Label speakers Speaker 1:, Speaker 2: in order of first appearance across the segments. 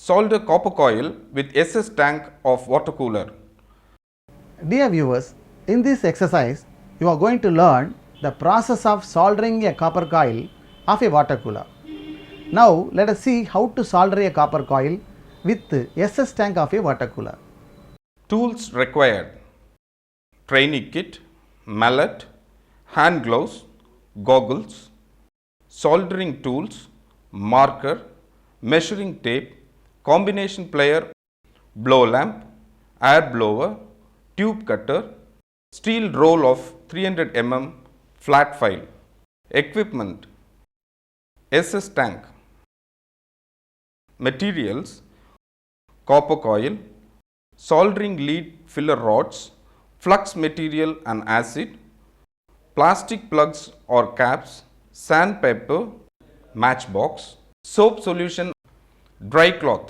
Speaker 1: Solder copper coil with SS tank of water cooler.
Speaker 2: Dear viewers, in this exercise, you are going to learn the process of soldering a copper coil of a water cooler. Now, let us see how to solder a copper coil with SS tank of a water cooler.
Speaker 1: Tools required: training kit, mallet, hand gloves, goggles, soldering tools, marker, measuring tape, combination plier, blow lamp, air blower, tube cutter, steel roll of 300 mm flat file. Equipment: SS tank. Materials: copper coil, soldering lead filler rods, flux material and acid, plastic plugs or caps, sandpaper, matchbox, soap solution, dry cloth.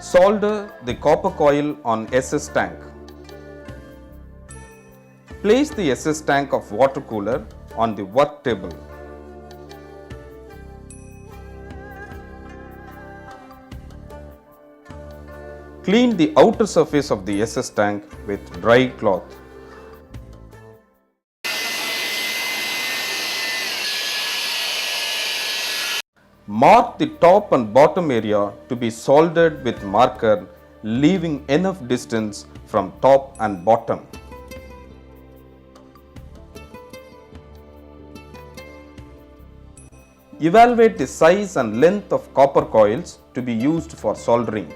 Speaker 1: Solder the copper coil on SS tank. Place the SS tank of water cooler on the work table. Clean the outer surface of the SS tank with dry cloth. Mark the top and bottom area to be soldered with marker, leaving enough distance from top and bottom. Evaluate the size and length of copper coils to be used for soldering.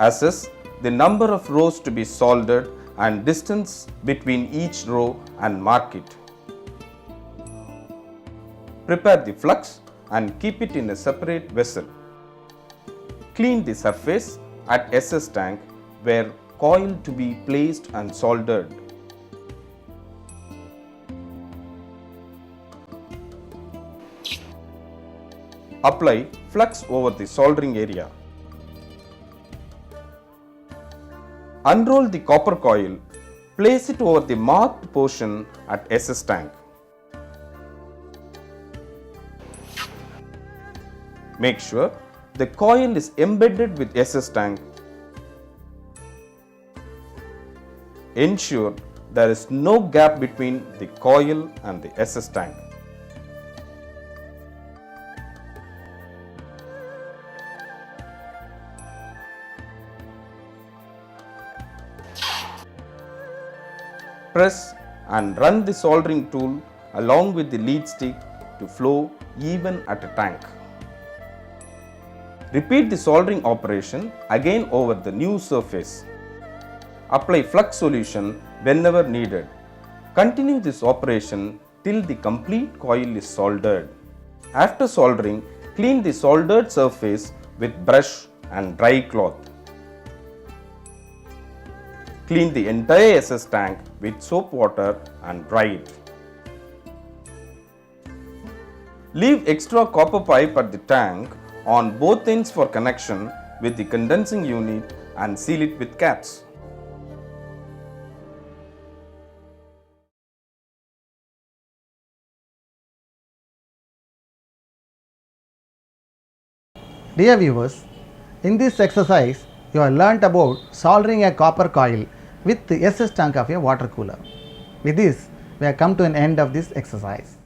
Speaker 1: Assess the number of rows to be soldered and distance between each row and mark it. Prepare the flux and keep it in a separate vessel. Clean the surface at SS tank where coil to be placed and soldered. Apply flux over the soldering area. Unroll the copper coil, place it over the marked portion at SS tank. Make sure the coil is embedded with SS tank. Ensure there is no gap between the coil and the SS tank. Press and run the soldering tool along with the lead stick to flow even at a tank. Repeat the soldering operation again over the new surface. Apply flux solution whenever needed. Continue this operation till the complete coil is soldered. After soldering, clean the soldered surface with brush and dry cloth. Clean the entire SS tank with soap water and dry it. Leave extra copper pipe at the tank on both ends for connection with the condensing unit and seal it with caps.
Speaker 2: Dear viewers, in this exercise, you have learnt about soldering a copper coil with the SS tank of a water cooler. With this, we have come to an end of this exercise.